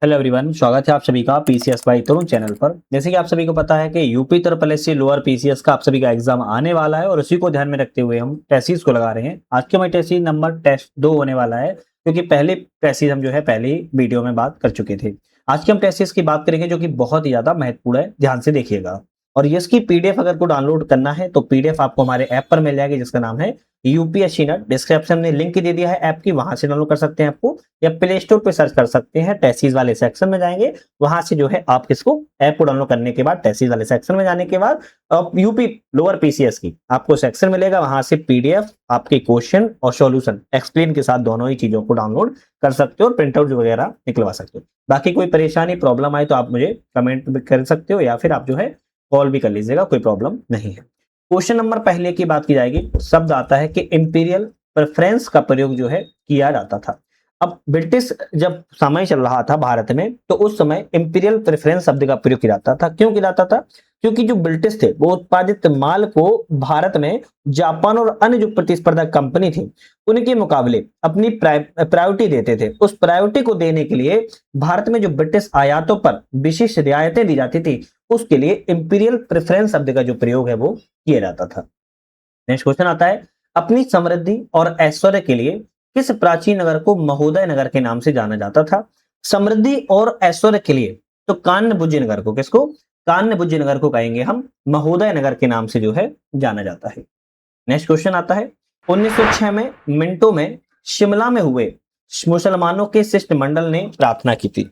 Hello everyone, स्वागत है आप सभी का पीसीएस बाय तरुण चैनल पर। जैसे कि आप सभी को पता है कि UP triple SC lower PCS का आप सभी का एग्जाम आने वाला है और उसी को ध्यान में रखते हुए हम टेसिस को लगा रहे हैं। आज के हमारे टेसिस नंबर टेस्ट 2 होने वाला है, क्योंकि पहले टेसिस हम जो है पहली वीडियो में बात कर चुके थे। आज के हम टेसिस की बात करेंगे जो कि बहुत ही ज्यादा महत्वपूर्ण है, ध्यान से देखिएगा। और इसकी पीडीएफ अगर को डाउनलोड करना है तो पीडीएफ आपको हमारे ऐप पर मिल जाएगी, जिसका नाम है यूपीएससी नेट। डिस्क्रिप्शन में लिंक दे दिया है ऐप की, वहां से डाउनलोड कर सकते हैं आपको, या प्ले स्टोर पे सर्च कर सकते हैं। टेसिस वाले सेक्शन में जाएंगे, वहां से जो है आप इसको ऐप को डाउनलोड करने के बाद टेसिस वाले सेक्शन में जाने के बाद यूपी लोअर पीसीएस की आपको सेक्शन मिलेगा, वहां से पीडीएफ आपके क्वेश्चन और सॉल्यूशन एक्सप्लेन के साथ दोनों ही चीजों को डाउनलोड कर सकते हो और प्रिंट आउट वगैरह निकलवा सकते हो। बाकी कोई परेशानी प्रॉब्लम आए तो आप मुझे कमेंट भी कर सकते हो, या फिर आप जो है कॉल भी कर लीजिएगा, कोई प्रॉब्लम नहीं है। क्वेश्चन नंबर पहले की बात की जाएगी। शब्द आता है कि इंपीरियल प्रेफरेंस का प्रयोग जो है किया जाता था। अब ब्रिटिश जब समय चल रहा था भारत में, तो उस समय इंपीरियल प्रेफरेंस शब्द का प्रयोग किया जाता था। क्यों किया जाता था? क्योंकि जो ब्रिटिश थे वो उत्पादित माल को भारत में जापान और अन्य जो प्रतिस्पर्धा कंपनी थी उनके मुकाबले अपनी प्रायोरिटी देते थे। उस प्रायोरिटी को देने के लिए भारत में जो ब्रिटिश आयातों पर विशिष्ट रियायतें दी जाती थी, उसके लिए इंपीरियल प्रेफरेंस शब्द का जो प्रयोग है वो किया जाता था। नेक्स्ट क्वेश्चन आता है, अपनी समृद्धि और ऐश्वर्य के लिए किस प्राचीन नगर को महोदय नगर के नाम से जाना जाता था? समृद्धि और ऐश्वर्य के लिए तो कान्य नगर को, किसको? कान्य नगर को कहेंगे हम, महोदय नगर के नाम से जो है जाना जाता है। नेक्स्ट क्वेश्चन आता है, 1906 में मिंटो में शिमला में हुए मुसलमानों के शिष्टमंडल ने प्रार्थना की थी।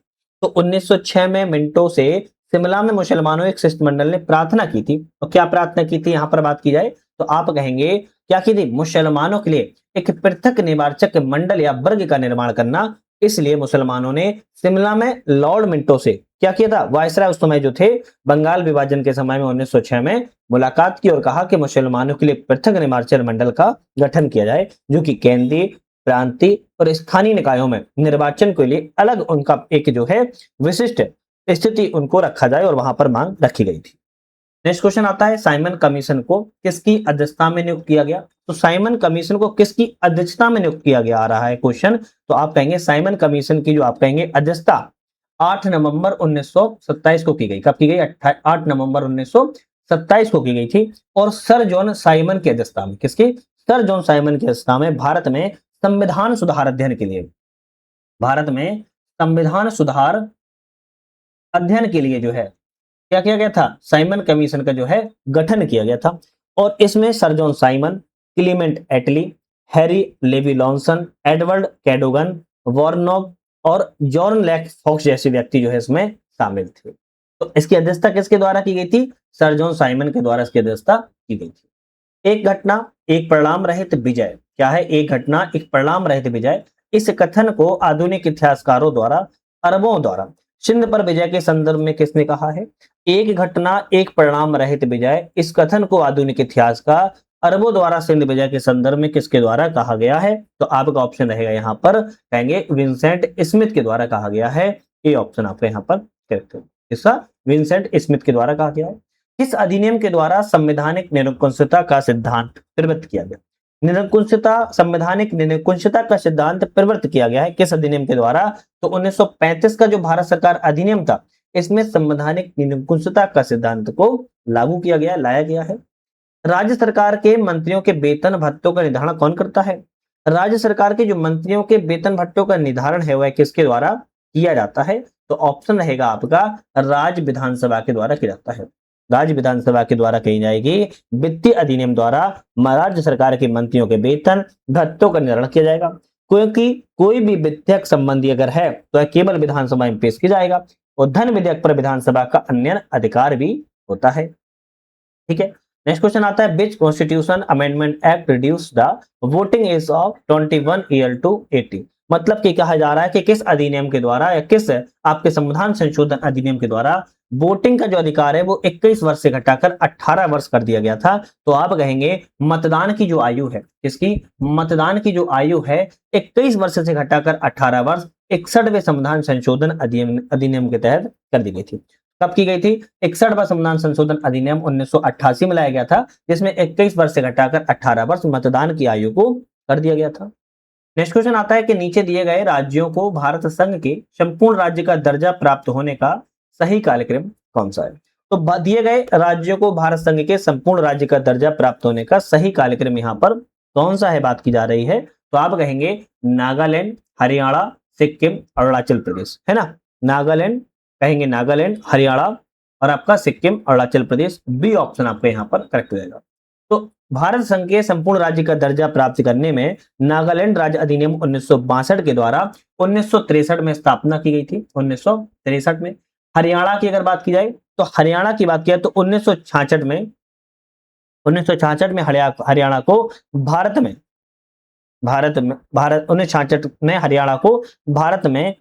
तो 1906 में मिंटो से शिमला में मुसलमानों एक शिष्टमंडल ने प्रार्थना की थी। और क्या प्रार्थना की थी, यहां पर बात की जाए तो आप कहेंगे क्या की थी? मुसलमानों के लिए एक पृथक निवारचक मंडल या वर्ग का निर्माण करना। इसलिए मुसलमानों ने शिमला में लॉर्ड मिंटो से क्या किया था? वायसराय उस समय जो थे बंगाल विभाजन के समय में 1906 में मुलाकात की और कहा कि मुसलमानों के लिए पृथक निवारचक मंडल का गठन किया जाए, जो कि केंद्रीय, प्रांतीय और स्थानीय निकायों में निर्वाचन के लिए अलग उनका एक जो है विशिष्ट स्थिति उनको रखा जाए, और वहां पर मांग रखी गई थी। नेक्स्ट क्वेश्चन आता है, साइमन कमीशन को किसकी अध्यक्षता में नियुक्त किया गया? तो साइमन कमीशन को किसकी अध्यक्षता में नियुक्त किया गया आ रहा है क्वेश्चन। तो आप कहेंगे साइमन कमीशन की जो आप कहेंगे अध्यक्षता 8 नवंबर 1927 को की गई। कब की गई? 8 नवंबर 1927 को की गई थी। और सर जॉन साइमन की अध्यक्षता में, किसकी? सर जॉन साइमन की अध्यक्षता में भारत में संविधान सुधार अध्ययन के लिए, भारत में संविधान सुधार अध्ययन के लिए जो है क्या किया गया था? साइमन कमीशन का जो है गठन किया गया था। और इसमें सर जॉन साइमन, क्लीमेंट एटली, हैरी लेवी लॉन्सन, एडवर्ड कैडोगन, वॉर्नोग और जॉन लैक फॉक्स जैसे व्यक्ति जो है इसमें शामिल थे। तो इसकी अध्यक्षता किसके द्वारा की गई थी? सर जॉन साइमन के द्वारा इसकी अध्यक्षता की गई थी। एक घटना एक परिणाम रहित विजय, क्या है? एक घटना एक परिणाम रहित विजय। इस कथन को आधुनिक इतिहासकारों द्वारा, अरबों द्वारा सिंध पर विजय के संदर्भ में किसने कहा है? एक घटना एक परिणाम रहित विजय, इस कथन को आधुनिक इतिहास का अरबों द्वारा सिंध विजय के संदर्भ में किसके द्वारा कहा गया है? तो आपका ऑप्शन रहेगा यहाँ पर, कहेंगे विंसेंट स्मिथ के द्वारा कहा गया है। ये ऑप्शन आपको यहाँ पर करेक्ट है। किसका? विंसेंट स्मिथ के द्वारा कहा गया है। किस अधिनियम के द्वारा संवैधानिक निरंकुशता का सिद्धांत प्रवृत्त किया गया? संवैधानिक निरंकुशता का सिद्धांत प्रवृत्त किया गया है किस अधिनियम के द्वारा? तो 1935 का जो भारत सरकार अधिनियम था, इसमें संवैधानिक निरंकुशता का सिद्धांत को लागू किया गया, लाया गया है। राज्य सरकार के मंत्रियों के वेतन भत्तों का निर्धारण कौन करता है? राज्य सरकार के जो मंत्रियों के वेतन भत्तों का निर्धारण है वह किसके द्वारा किया जाता है? तो ऑप्शन रहेगा आपका राज्य विधानसभा के द्वारा किया जाता है। राज्य विधानसभा के द्वारा कही जाएगी। वित्तीय अधिनियम द्वारा राज्य सरकार के मंत्रियों के वेतन भत्तों का निर्धारण किया जाएगा, क्योंकि कोई भी विधेयक संबंधी अगर है तो यह केवल विधानसभा में पेश किया जाएगा, और धन विधेयक पर विधानसभा का अन्य अधिकार भी होता है। ठीक है। नेक्स्ट क्वेश्चन आता है, which constitution amendment act reduce the voting age of 21 year to 80? मतलब कि कहा जा रहा है कि किस अधिनियम के द्वारा या किस आपके संविधान संशोधन अधिनियम के द्वारा वोटिंग का जो अधिकार है वो 21 वर्ष से घटाकर 18 वर्ष कर दिया गया था। तो आप कहेंगे मतदान की जो आयु है, किसकी? मतदान की जो आयु है 21 वर्ष से घटाकर 18 वर्ष 61वें संविधान संशोधन अधिनियम के तहत कर दी गई थी। कब की गई थी? 61वां संविधान संशोधन अधिनियम 1988 में लाया गया था, जिसमें 21 वर्ष से घटाकर 18 वर्ष मतदान की आयु को कर दिया गया था। नेक्स्ट क्वेश्चन आता है कि नीचे दिए गए राज्यों को भारत संघ के संपूर्ण राज्य का दर्जा प्राप्त होने का सही कार्यक्रम कौन सा है। तो दिए गए राज्यों को भारत संघ के संपूर्ण राज्य का दर्जा प्राप्त होने का सही कार्यक्रम यहाँ पर कौन सा है, बात की जा रही है। तो आप कहेंगे नागालैंड, हरियाणा, सिक्किम, अरुणाचल प्रदेश, है ना। नागालैंड कहेंगे, नागालैंड, हरियाणा और आपका सिक्किम, अरुणाचल प्रदेश। बी ऑप्शन आपका यहाँ पर करेक्ट हो जाएगा। तो भारत संघ के संपूर्ण राज्य का दर्जा प्राप्त करने में नागालैंड राज्य अधिनियम 1962 के द्वारा 1963 में स्थापना की गई थी, 1963 में। हरियाणा की अगर बात की जाए तो हरियाणा की बात किया तो 1966 में, 1966 में हरियाणा को भारत में 1966 में हरियाणा को भारत में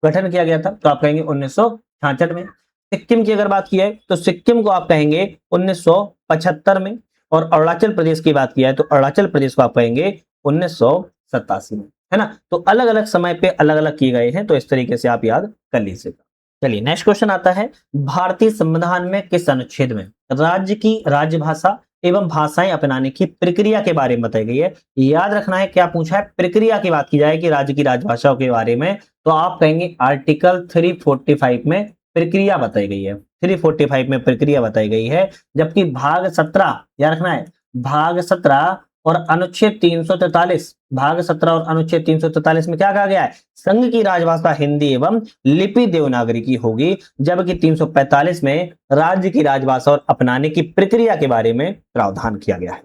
गठन किया गया था। तो आप कहेंगे 1966 में। सिक्किम की अगर बात की है तो सिक्किम को आप कहेंगे 1975 में। और अरुणाचल प्रदेश की बात किया है तो अरुणाचल प्रदेश को आप कहेंगे 1987 में, है ना। तो अलग अलग समय पे अलग अलग किए गए हैं, तो इस तरीके से आप याद कर लीजिएगा। चलिए नेक्स्ट क्वेश्चन आता है, भारतीय संविधान में किस अनुच्छेद में राज्य की राजभाषा एवं भाषाएं अपनाने की प्रक्रिया के बारे में बताई गई है। याद रखना है क्या पूछा है, प्रक्रिया की बात की जाए कि राज्य की राजभाषाओं के बारे में, तो आप कहेंगे आर्टिकल 345 में प्रक्रिया बताई गई है। 345 में प्रक्रिया बताई गई है। जबकि भाग 17 याद रखना है, भाग 17 और अनुच्छेद 343, भाग 17 और अनुच्छेद 343 में क्या कहा गया है, संघ की राजभाषा हिंदी एवं लिपि देवनागरी होगी। जबकि 345 में राज्य की राजभाषा और अपनाने की प्रक्रिया के बारे में प्रावधान किया गया है।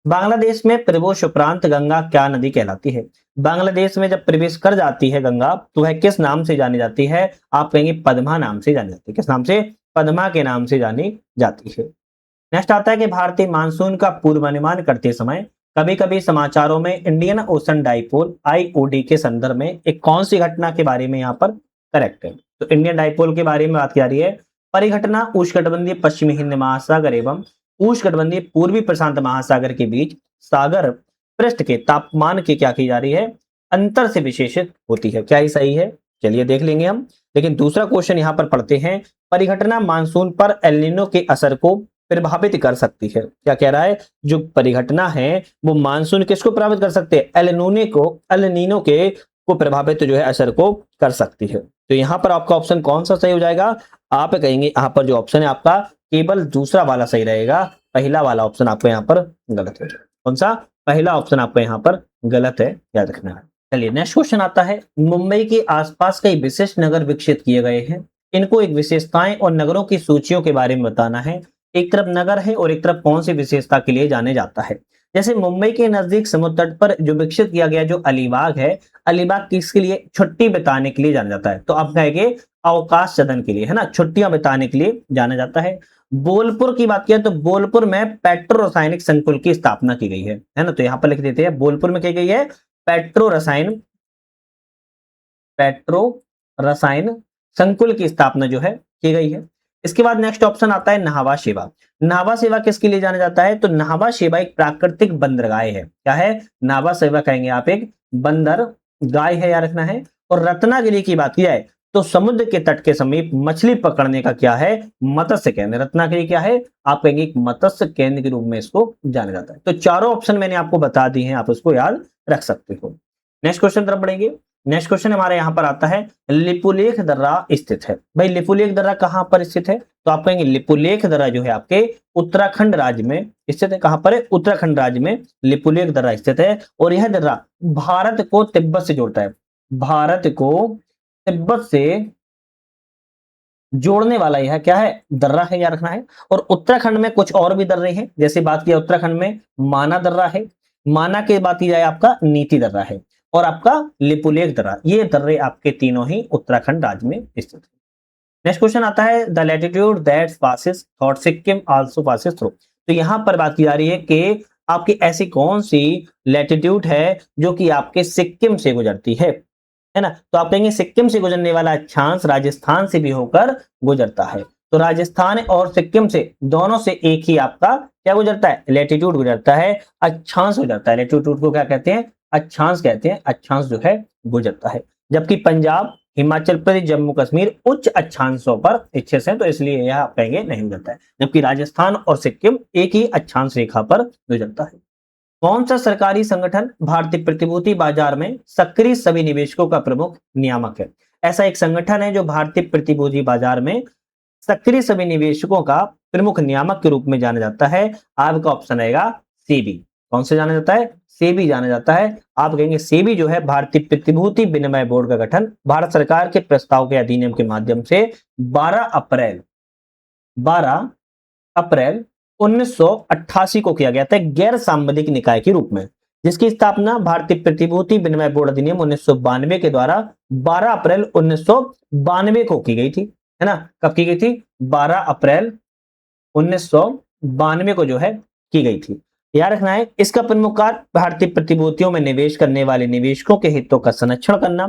बांग्लादेश में प्रवेश उपरांत गंगा क्या नदी कहलाती है। बांग्लादेश में जब प्रवेश कर जाती है गंगा तो वह किस नाम से जानी जाती है, आप कहेंगे पद्मा नाम से जानी जाती है। किस नाम से, पद्मा के नाम से जानी जाती है। नेक्स्ट आता है कि भारतीय मानसून का पूर्वानुमान करते समय कभी कभी समाचारों में इंडियन ओशन डाइपोल आईओडी के संदर्भ में एक कौन सी घटना के बारे में यहाँ पर करेक्ट है। तो इंडियन डाइपोल के बारे में बात की जा रही है। परिघटना उष्णकटिबंधीय पश्चिमी हिंद महासागर एवं उष्णकटिबंधीय पूर्वी प्रशांत महासागर के बीच सागर पृष्ठ के तापमान की क्या की जा रही है, अंतर से विशेषित होती है। क्या ही सही है, चलिए देख लेंगे हम। लेकिन दूसरा क्वेश्चन यहाँ पर पढ़ते हैं, परिघटना मानसून पर एल नीनो के असर को प्रभावित कर सकती है। क्या कह रहा है, जो परिघटना है वो मानसून किसको प्रभावित कर सकते हैं, एल नीनो के को प्रभावित जो है असर को कर सकती है। तो यहाँ पर आपका ऑप्शन कौन सा सही हो जाएगा, आप कहेंगे यहाँ पर जो ऑप्शन है आपका केवल दूसरा वाला सही रहेगा, पहला वाला ऑप्शन आपको यहाँ पर गलत है। कौन सा, पहला ऑप्शन आपको यहाँ पर गलत है, याद रखना है। चलिए नेक्स्ट क्वेश्चन आता है, मुंबई के आसपास कई विशिष्ट नगर विकसित किए गए हैं, इनको एक विशेषताएं और नगरों की सूचियों के बारे में बताना है। एक तरफ नगर है और एक तरफ कौन सी विशेषता के लिए जाने जाता है। जैसे मुंबई के नजदीक समुद्र तट पर जो विकसित किया गया जो अलीबाग है, अलीबाग किसके लिए, छुट्टी बिताने के लिए जाना जाता है। तो आप कहेंगे अवकाश सदन के लिए, है ना, छुट्टियां बिताने के लिए जाना जाता है। बोलपुर की बात किया तो बोलपुर में पेट्रो रासायनिक संकुल की स्थापना की गई है ना। तो यहां पर लिख देते हैं बोलपुर में की गई है पेट्रो रसायन संकुल की स्थापना जो है की गई है। इसके बाद नेक्स्ट ऑप्शन आता है नहावा शेवा। नहावा सेवा किसके लिए जाना जाता है, तो नहावा शेवा एक प्राकृतिक बंदरगाह है। क्या है, नहावा सेवा कहेंगे आप एक बंदरगाह है, याद रखना है। और रत्नागिरी की बात की जाए तो समुद्र के तट के समीप मछली पकड़ने का क्या है, मत्स्य केंद्र। रत्नागिरी क्या है, आप कहेंगे एक मत्स्य केंद्र के रूप में इसको जाना जाता है। तो चारों ऑप्शन मैंने आपको बता दी हैं, आप उसको याद रख सकते हो। नेक्स्ट क्वेश्चन तरफ बढ़ेंगे। नेक्स्ट क्वेश्चन हमारे यहाँ पर आता है, लिपुलेख दर्रा स्थित है। भाई लिपुलेख दर्रा कहाँ पर स्थित है, तो आप कहेंगे लिपुलेख दर्रा जो है आपके उत्तराखंड राज्य में स्थित है। कहां पर है, उत्तराखंड राज्य में लिपुलेख दर्रा स्थित है। और यह दर्रा भारत को तिब्बत से जोड़ता है, भारत को तिब्बत से जोड़ने वाला यह क्या है, दर्रा है, याद रखना है। और उत्तराखंड में कुछ और भी दर्रे हैं, जैसे बात किया उत्तराखंड में माना दर्रा है, माना के बात की जाए आपका नीति दर्रा है, और आपका लिपुलेख दर्रा। ये दर्रे आपके तीनों ही उत्तराखंड राज्य में स्थित है। नेक्स्ट क्वेश्चन आता है, the latitude that passes through Sikkim also passes through. तो यहां पर बात की जा रही है कि आपकी ऐसी कौन सी लैटिट्यूड है जो कि आपके सिक्किम से गुजरती है ना। तो आप कहेंगे सिक्किम से गुजरने वाला अक्षांश राजस्थान से भी होकर गुजरता है। तो राजस्थान और सिक्किम से दोनों से एक ही आपका क्या गुजरता है, लैटिट्यूड गुजरता है, अक्षांश गुजरता है। लैटिट्यूड को क्या कहते हैं, अक्षांश कहते हैं, अक्षांश जो है गुजरता है। जबकि पंजाब, हिमाचल प्रदेश, जम्मू कश्मीर उच्च अक्षांशों पर स्थित है, तो इसलिए यह आप कहेंगे नहीं गुजरता है। जबकि राजस्थान और सिक्किम एक ही अक्षांश रेखा पर गुजरता है। कौन सा सरकारी संगठन भारतीय प्रतिभूति बाजार में सक्रिय सभी निवेशकों का प्रमुख नियामक है? ऐसा एक संगठन है जो भारतीय प्रतिभूति बाजार में सक्रिय सभी निवेशकों का प्रमुख नियामक के रूप में जाना जाता है। आपका ऑप्शन आएगा सेबी। कौन से जाना जाता है? सेबी जाना जाता है। आप कहेंगे सेबी जो है भारतीय प्रतिभूति विनिमय बोर्ड का गठन भारत सरकार के प्रस्ताव के अधिनियम के माध्यम से 12 अप्रैल 1988 को किया गया था, गैर सांविधिक निकाय के रूप में, जिसकी स्थापना भारतीय प्रतिभूति विनिमय बोर्ड अधिनियम 1992 के द्वारा 12 अप्रैल 1992 को की गई थी, है ना। कब की गई थी? 12 अप्रैल 1992 को जो है की गई थी। याद रखना है, इसका प्रमुख कार्य भारतीय प्रतिभूतियों में निवेश करने वाले निवेशकों के हितों का संरक्षण करना,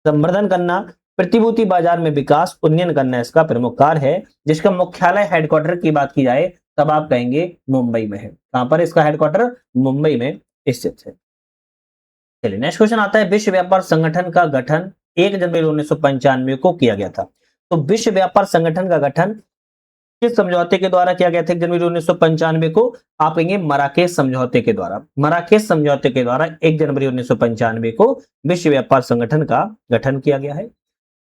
संवर्धन करना, प्रतिभूति बाजार में विकास उन्नयन करना इसका प्रमुख कार्य है, जिसका मुख्यालय हेडक्वार्टर की बात की जाए तब आप कहेंगे मुंबई में है। कहां पर इसका हेडक्वार्टर? मुंबई में स्थित है। चलिए नेक्स्ट क्वेश्चन आता है, विश्व व्यापार संगठन का गठन 1 जनवरी 1995 को किया गया था। तो विश्व व्यापार संगठन का गठन किस समझौते के द्वारा किया गया था 1 जनवरी 1995 को? आप कहेंगे मराकेश समझौते के द्वारा। मराकेश समझौते के द्वारा 1 जनवरी 1995 को विश्व व्यापार संगठन का गठन किया गया है।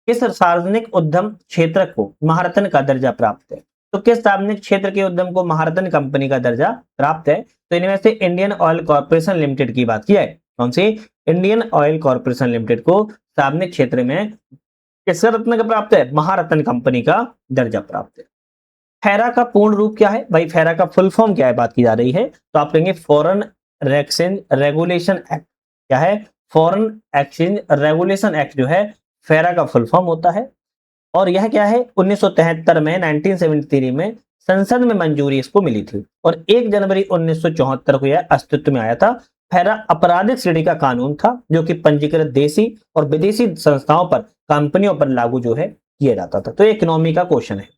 किस सार्वजनिक उद्यम क्षेत्र को महारत्न का दर्जा प्राप्त है? तो किस सार्वजनिक क्षेत्र के उद्यम को महारत्न कंपनी का दर्जा प्राप्त है? तो इनमें से इंडियन ऑयल कॉर्पोरेशन लिमिटेड की बात की है। कौन सी? इंडियन ऑयल कॉर्पोरेशन लिमिटेड को सार्वजनिक क्षेत्र में किस रत्न का प्राप्त है? महारत्न कंपनी का दर्जा प्राप्त है। फेरा का पूर्ण रूप क्या है? भाई फेरा का फुल फॉर्म क्या है बात की जा रही है, तो आप कहेंगे फॉरेन एक्सचेंज रेगुलेशन एक्ट। क्या है? फॉरेन एक्सचेंज रेगुलेशन एक्ट जो है फेरा का फुल फॉर्म होता है। और यह क्या है? 1973 में 1973 में संसद में मंजूरी इसको मिली थी और 1 जनवरी 1974 को यह अस्तित्व में आया था। फेरा आपराधिक श्रेणी का कानून था जो कि पंजीकृत देशी और विदेशी संस्थाओं पर, कंपनियों पर लागू जो है किया जाता था। तो इकोनॉमी का क्वेश्चन है।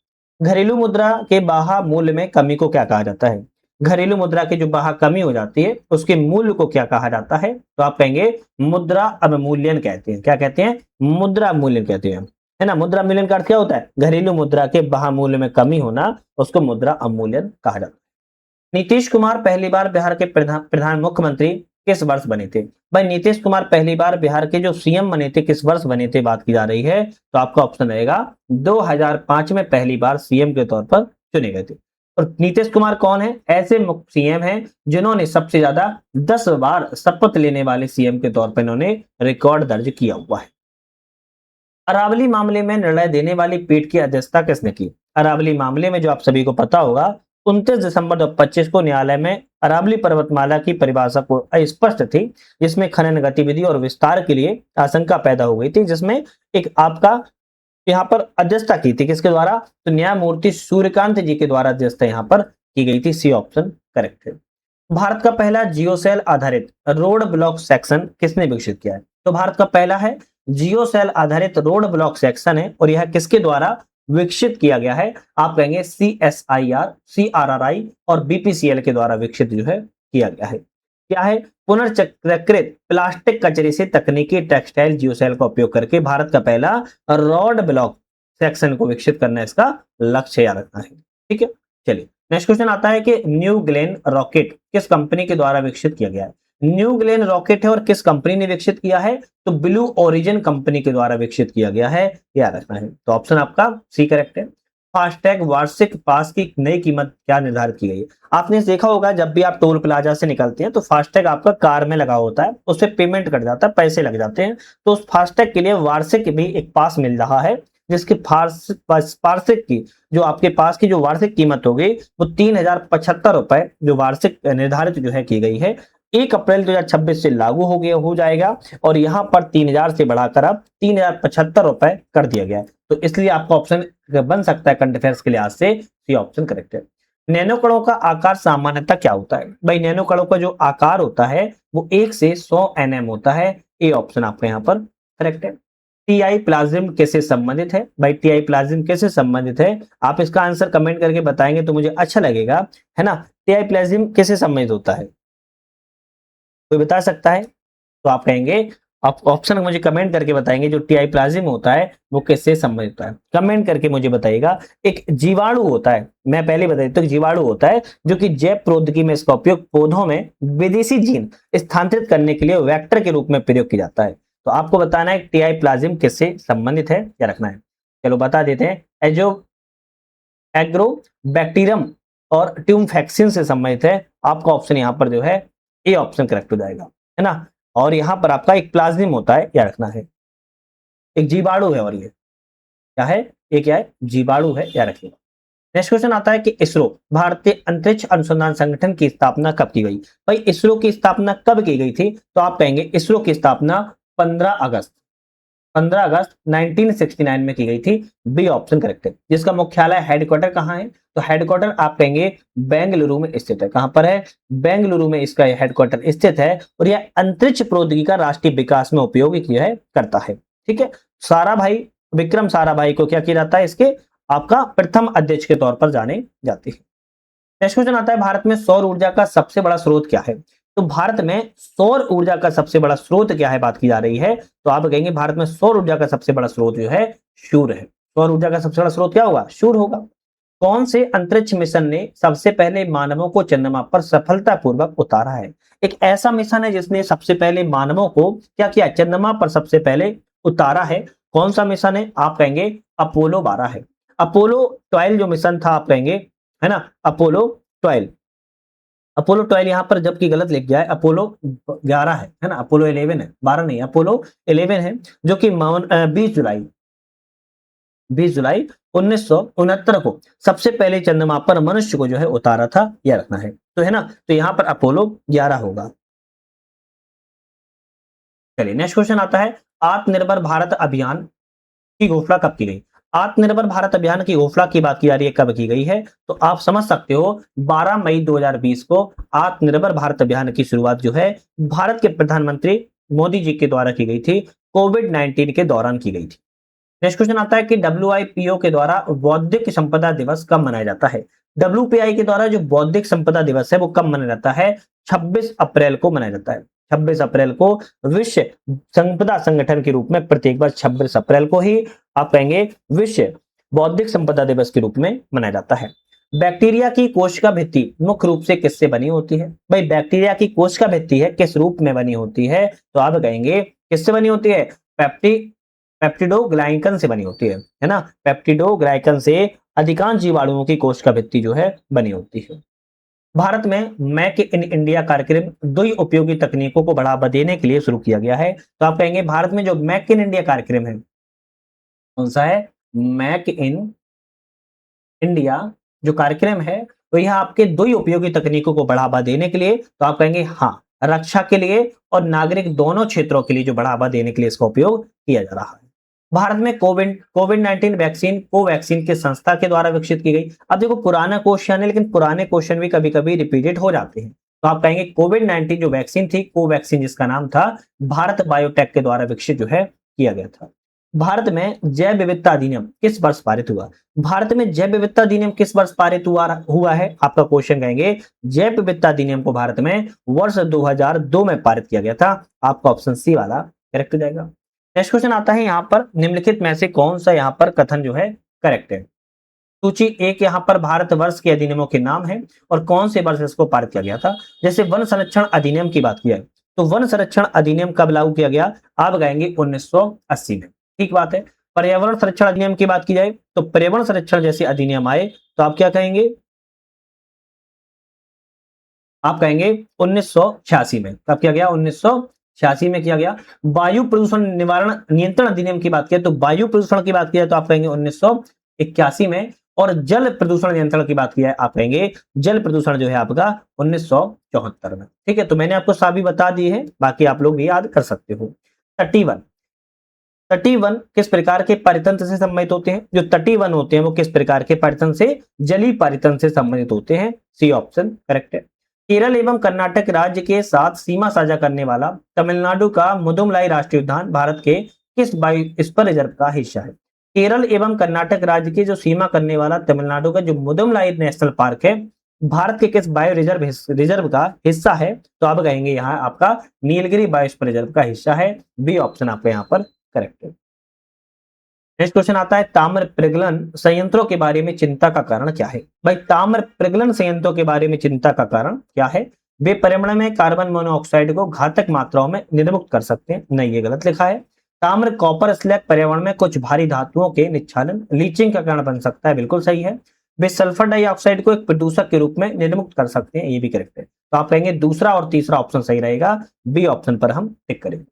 घरेलू मुद्रा के बाहा मूल्य में कमी को क्या कहा जाता है? घरेलू मुद्रा की जो बाहा कमी हो जाती है उसके मूल्य को क्या कहा जाता है? तो आप कहेंगे मुद्रा अवमूल्यन कहते हैं। क्या कहते हैं? मुद्रा अवमूल्यन कहते हैं, है ना। मुद्रा अवमूल्यन का अर्थ क्या होता है? घरेलू मुद्रा के बाहा मूल्य में कमी होना, उसको मुद्रा अवमूल्यन कहा जाता है। नीतीश कुमार पहली बार बिहार के प्रधान मुख्यमंत्री किस वर्ष बने थे? भाई नीतीश कुमार पहली बार बिहार के जो सीएम बने थे किस वर्ष बने थे बात की जा रही है, तो आपका ऑप्शन रहेगा 2005 में पहली बार सीएम के तौर पर चुने गए थे। और नीतीश कुमार कौन है? ऐसे सीएम हैं जिन्होंने सबसे ज्यादा 10 बार शपथ लेने वाले सीएम के तौर पर इन्होंने रिकॉर्ड दर्ज किया हुआ है। अरावली मामले में निर्णय देने वाली पीठ की अध्यक्षता किसने की? अरावली मामले में जो आप सभी को पता होगा 29 दिसंबर 2025 को न्यायालय में अरावली पर्वतमाला की परिभाषा को अस्पष्ट थी, जिसमें खनन गतिविधि और विस्तार के लिए आशंका पैदा हो गई थी, जिसमें एक आपका यहाँ पर अध्यक्षता की थी किसके द्वारा? तो न्यायमूर्ति सूर्यकांत जी के द्वारा अध्यक्षता यहाँ पर की गई थी। सी ऑप्शन करेक्ट है। भारत का पहला जियो सेल आधारित रोड ब्लॉक सेक्शन किसने विकसित किया है? तो भारत का पहला है जियो सेल आधारित रोड ब्लॉक सेक्शन है और यह किसके द्वारा विकसित किया गया है? आप कहेंगे CSIR, CRRI और BPCL के द्वारा विकसित जो है किया गया है। क्या है? पुनर्चक्रित प्लास्टिक कचरे से तकनीकी टेक्सटाइल जियो सेल का उपयोग करके भारत का पहला रोड ब्लॉक सेक्शन को विकसित करना इसका लक्ष्य याद रखना है। ठीक है, चलिए नेक्स्ट क्वेश्चन आता है कि न्यू ग्लेन रॉकेट किस कंपनी के द्वारा विकसित किया गया है? न्यू ग्लेन रॉकेट है और किस कंपनी ने विकसित किया है? तो ब्लू ओरिजिन कंपनी के द्वारा विकसित किया गया है, याद रखना है। तो ऑप्शन आपका सी करेक्ट है। फास्टैग वार्षिक पास की नई कीमत क्या निर्धारित की गई है? आपने देखा होगा जब भी आप टोल प्लाजा से निकलते हैं तो फास्टैग आपका कार में लगा होता है, उस पर पेमेंट कट जाता है, पैसे लग जाते हैं। तो उस फास्टैग के लिए वार्षिक भी एक पास मिल रहा है, जिसकी वार्षिक की जो आपके पास की जो वार्षिक कीमत होगी वो 3075 रुपए जो वार्षिक निर्धारित जो है की गई है, 1 अप्रैल 2026 से लागू हो जाएगा और यहाँ पर 3000 से बढ़ाकर अब 3075 रुपए कर दिया गया है। तो इसलिए आपका ऑप्शन बन सकता है करंट अफेयर्स के लिहाज से सी ऑप्शन करेक्ट है। नैनो कणों का आकार सामान्यतः क्या होता है? भाई नैनो कणों का जो आकार होता है वो 1 से 100 nm होता है। ए ऑप्शन आपका यहाँ पर करेक्ट है। टीआई प्लाज्म कैसे संबंधित है? भाई टीआई प्लाज्म कैसे संबंधित है? आप इसका आंसर कमेंट करके बताएंगे तो मुझे अच्छा लगेगा, है ना। टीआई प्लाज्म कैसे संबंधित होता है, कोई बता सकता है? तो आप कहेंगे आप ऑप्शन मुझे कमेंट करके बताएंगे जो टीआई प्लाज्म होता है वो किससे संबंधित होता है, कमेंट करके मुझे बताइएगा। एक जीवाणु होता है, मैं पहले बता देता हूँ, जीवाणु होता है जो कि जैव प्रौद्योगिकी में इसका उपयोग पौधों में विदेशी जीन स्थानांतरित करने के लिए वेक्टर के रूप में प्रयोग किया जाता है। तो आपको बताना है टीआई प्लाज्म किससे संबंधित है क्या रखना है। चलो बता देते हैं, एजो एग्रोबैक्टीरियम और ट्यूमफैक्सिन से संबंधित है। आपका ऑप्शन यहाँ पर जो है ए ऑप्शन करेक्ट हो जाएगा, है ना। और यहाँ पर आपका एक प्लाज्म होता है, क्या रखना है, एक जीवाणु है, और ये क्या है, ये क्या है, जीवाणु है, क्या रखिएगा। नेक्स्ट क्वेश्चन आता है कि इसरो भारतीय अंतरिक्ष अनुसंधान संगठन की स्थापना कब की गई। भाई इसरो की स्थापना कब की गई थी, तो आप कहेंगे इसरो की स्थापना 15 अगस्त 1969 में की गई थी। बी ऑप्शन करेक्ट है। जिसका मुख्यालय हेडक्वार्टर कहाँ है, तो हेडक्वार्टर आप कहेंगे बेंगलुरु में स्थित है। कहां पर है, बेंगलुरु में इसका हेडक्वार्टर स्थित है। और यह अंतरिक्ष प्रौद्योगिकी का राष्ट्रीय विकास में उपयोग किया है करता है। ठीक है, साराभाई, विक्रम साराभाई को क्या किया जाता है, इसके आपका प्रथम अध्यक्ष के तौर पर जाने जाते हैं। नेक्स्ट क्वेश्चन आता है, भारत में सौर ऊर्जा का सबसे बड़ा स्रोत क्या है। तो भारत में सौर ऊर्जा का सबसे बड़ा स्रोत क्या है, बात की जा रही है। तो आप कहेंगे भारत में सौर ऊर्जा का सबसे बड़ा स्रोत जो है सूर्य है। सौर ऊर्जा का सबसे बड़ा स्रोत क्या होगा, सूर्य होगा। कौन से अंतरिक्ष मिशन ने सबसे पहले मानवों को चंद्रमा पर सफलतापूर्वक उतारा है। एक ऐसा मिशन है जिसने सबसे पहले मानवों को क्या किया, चंद्रमा पर सबसे पहले उतारा है। कौन सा मिशन है, आप कहेंगे अपोलो 12 है। अपोलो 12 जो मिशन था आप कहेंगे, है ना, अपोलो 12। अपोलो 12 यहां पर जबकि गलत लिख गया है, अपोलो 11 है ना, अपोलो 11 है, 12 नहीं, अपोलो 11 है। जो कि 20 जुलाई 1969 को सबसे पहले चंद्रमा पर मनुष्य को जो है उतारा था, यह रखना है। तो है ना, तो यहां पर अपोलो 11 होगा। चलिए नेक्स्ट क्वेश्चन आता है, आत्मनिर्भर भारत अभियान की घोषणा कब की गई। आत्मनिर्भर भारत अभियान की घोषणा की बात की जा रही है, कब की गई है, तो आप समझ सकते हो 12 मई 2020 को आत्मनिर्भर भारत अभियान की शुरुआत जो है भारत के प्रधानमंत्री मोदी जी के द्वारा की गई थी, कोविड-19 के दौरान की गई थी। नेक्स्ट क्वेश्चन आता है कि डब्ल्यूआईपीओ के द्वारा बौद्धिक संपदा दिवस कब मनाया जाता है। डब्ल्यूपीआई के द्वारा जो बौद्धिक संपदा दिवस है वो कब मनाया जाता है, 26 अप्रैल को मनाया जाता है। 26 अप्रैल को विश्व संपदा संगठन के रूप में प्रत्येक बार 26 अप्रैल को ही आप कहेंगे विश्व बौद्धिक संपदा दिवस के रूप में मनाया जाता है। बैक्टीरिया की कोशिका भित्ति मुख्य रूप से किससे बनी होती है। भाई बैक्टीरिया की कोशिका भित्ति है किस रूप में बनी होती है, तो आप कहेंगे किससे बनी होती है, पेप्टिडोग्लाइकन से बनी होती है ना। पेप्टिडोग्लाइकन से अधिकांश जीवाणुओं की कोशिका भित्ति जो है बनी होती है। भारत में मेक इन इंडिया कार्यक्रम दो ही उपयोगी तकनीकों को बढ़ावा देने के लिए शुरू किया गया है। तो आप कहेंगे भारत में जो मेक इन इंडिया कार्यक्रम है कौन सा है, मेक इन इंडिया जो कार्यक्रम है तो यह आपके दो ही उपयोगी तकनीकों को बढ़ावा देने के लिए, तो आप कहेंगे हाँ, रक्षा के लिए और नागरिक दोनों क्षेत्रों के लिए जो बढ़ावा देने के लिए इसका उपयोग किया जा रहा है। भारत में कोविड 19 वैक्सीन कोवैक्सीन के संस्था के द्वारा विकसित की गई। अब देखो पुराना क्वेश्चन है लेकिन पुराने क्वेश्चन भी कभी कभी रिपीटेड हो जाते हैं। तो आप कहेंगे कोविड 19 जो वैक्सीन थी कोवैक्सीन जिसका नाम था भारत बायोटेक के द्वारा विकसित जो है किया गया था। भारत में जैव विविधता अधिनियम किस वर्ष पारित हुआ। भारत में जैव विविधता अधिनियम किस वर्ष पारित हुआ है, आपका क्वेश्चन कहेंगे जैव विविधता अधिनियम को भारत में वर्ष 2002 में पारित किया गया था। आपका ऑप्शन सी वाला करेक्ट हो जाएगा। नेक्स्ट क्वेश्चन आता है यहाँ पर निम्नलिखित में से कौन सा यहाँ पर कथन जो है करेक्ट है। सूची एक यहाँ पर भारत वर्ष के अधिनियमों के नाम है और कौन से वर्ष इसको पारित किया गया था। जैसे वन संरक्षण अधिनियम की बात की जाए तो वन संरक्षण अधिनियम कब लागू किया गया, आप कहेंगे 1980 में। ठीक बात है। पर्यावरण संरक्षण अधिनियम की बात की जाए तो पर्यावरण संरक्षण जैसे अधिनियम आए तो आप क्या कहेंगे, आप कहेंगे 1986 में। कब किया गया, 1986 में किया गया। वायु प्रदूषण निवारण नियंत्रण अधिनियम की बात किया तो वायु प्रदूषण की बात किया तो आप कहेंगे 1981 में। और जल प्रदूषण नियंत्रण की बात किया है आप कहेंगे जल प्रदूषण जो है आपका 1974 में। ठीक है, तो मैंने आपको सभी बता दी है, बाकी आप लोग भी याद कर सकते हो। तटीय वन, तटीय वन किस प्रकार के पारितंत्र से संबंधित होते हैं। जो तटीय वन होते हैं वो किस प्रकार के पारितंत्र से, जलीय पारितंत्र से संबंधित होते हैं। सी ऑप्शन करेक्ट है। केरल एवं कर्नाटक राज्य के साथ सीमा साझा करने वाला तमिलनाडु का मुदुमलाई राष्ट्रीय उद्यान भारत के किस बायोस्फीयर रिजर्व का हिस्सा है। केरल एवं कर्नाटक राज्य के जो सीमा करने वाला तमिलनाडु का जो मुदुमलाई नेशनल पार्क है भारत के किस बायो रिजर्व का हिस्सा है? तो आप कहेंगे यहाँ आपका नीलगिरी बायोस्फीयर रिजर्व का हिस्सा है। बी ऑप्शन आपका यहाँ पर करेक्ट है। नेक्स्ट क्वेश्चन आता है, ताम्र प्रगलन संयंत्रों के बारे में चिंता का कारण क्या है? भाई ताम्र प्रगलन संयंत्रों के बारे में चिंता का कारण क्या है? वे पर्यावरण में कार्बन मोनोऑक्साइड को घातक मात्राओं में निर्मुक्त कर सकते हैं। नहीं, ये गलत लिखा है। ताम्र कॉपर स्लैग पर्यावरण में कुछ भारी धातुओं के निच्छालन लीचिंग का कारण बन सकता है। बिल्कुल सही है। वे सल्फर डाइऑक्साइड को एक प्रदूषक के रूप में निर्मुक्त कर सकते हैं। ये भी करेक्ट है। तो आप कहेंगे दूसरा और तीसरा ऑप्शन सही रहेगा। बी ऑप्शन पर हम टिक करेंगे।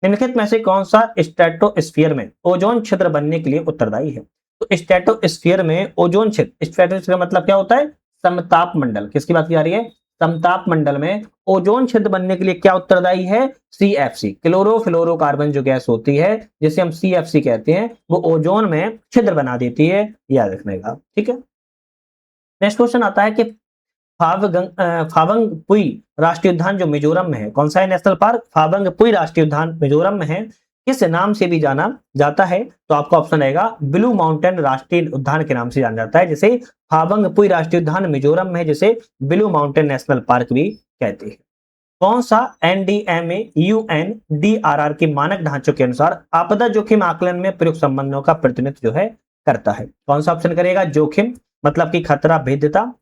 निम्नलिखित में से कौन सा स्ट्रेटोस्फीयर में ओजोन छिद्र बनने के लिए उत्तरदायी है? तो स्ट्रेटोस्फीयर में ओजोन छिद्र, स्ट्रेटोस्फीयर मतलब क्या होता है? समताप मंडल। किसकी बात की जा रही है? समताप मंडल में ओजोन छिद्र बनने के लिए क्या उत्तरदायी है? सीएफसी, क्लोरोफ्लोरोकार्बन जो गैस होती है जिसे हम सीएफसी कहते हैं, वो ओजोन में छिद्र बना देती है। याद रखने का, ठीक है। नेक्स्ट क्वेश्चन आता है कि फावंगपुई राष्ट्रीय उद्यान जो मिजोरम में है, कौन सा है नेशनल पार्क? फावंगपुई राष्ट्रीय उद्यान मिजोरम में है। किस नाम से भी जाना जाता है? तो आपका ऑप्शन रहेगा ब्लू माउंटेन राष्ट्रीय उद्यान के नाम से जाना जाता है। जैसे फावंगपुई राष्ट्रीय उद्यान मिजोरम में है, जिसे ब्लू माउंटेन नेशनल पार्क भी कहते हैं। कौन सा एनडीएमए यूएनडीआरआर के मानक ढांचों के अनुसार आपदा जोखिम आकलन में प्रयुक्त संबंधों का प्रतिनिधित्व जो है करता है? कौन सा ऑप्शन करेगा? जोखिम मतलब कि खतरा, भेद्यता,